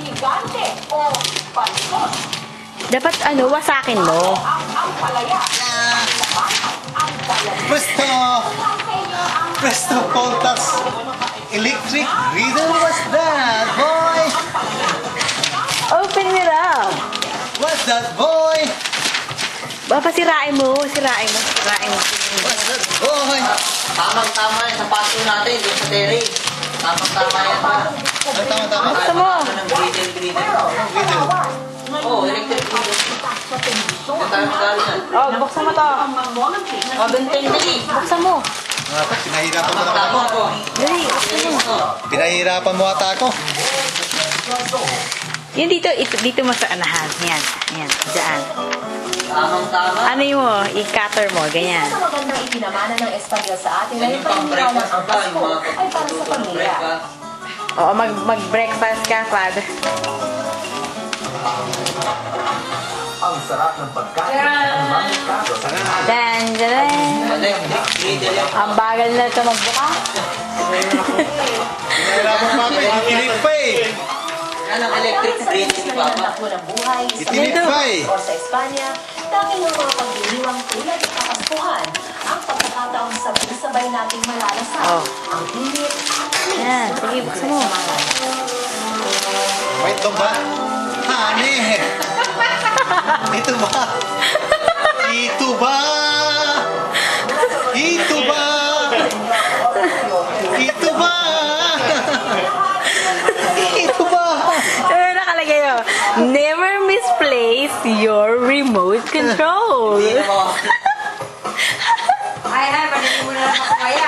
higante o pansos. Dapat wasakin mo. Ang palaya. Presto Poltax electric griddle. What's that, boy? Open it up. What's that, boy? Sirain mo. What's that, boy? Tamang-tama yung sapato natin doon sa dairy. Tamang-tama yan ba? Ano tama-tama? Buksan mo. Griddle. Oo, electric griddle. Yung tayo magkano yan. Buksan mo to. Dali. Buksan mo. Pinahirapan mo naman ako. Tamang ko. Dali, buksan mo. Pinahirapan mo ata ako. Yan dito mo sa anahan. Yan. Diyan. Tamang-tama. Ano yung i-cutter mo? Ganyan. Sa magandang ipinamana ng Espanyol sa atin Yan ay yung pang-breakfast ang ba? Yung Pasko mga ay para sa pamilya. breakfast. Oo, mag-breakfast ka, Father. Ang sarap ng pagkain ng mga kaso sa Dan. Electric griddle yan. Ang bagal na ito magbuka. Pinahirapan mo ako. Ikilig pa eh. Yan ang electric griddle ni Papa. Takbo ng buhay sa Ikilig pa eh. o sa Espanya, dahil ng mga pagdiriwang tulad ng Kapaskuhan, ang pagkakataong sabay-sabay nating malalasan Oh. ang init, Yan. Sige, buksan mo. Wait, ito ba? Honey! Ito ba? Ito ba? Ito ba? Ito ba? Ito ba? Nakalagay yun. Never misplace your remote control. Hindi mo. Pwede mo na lang ako kaya.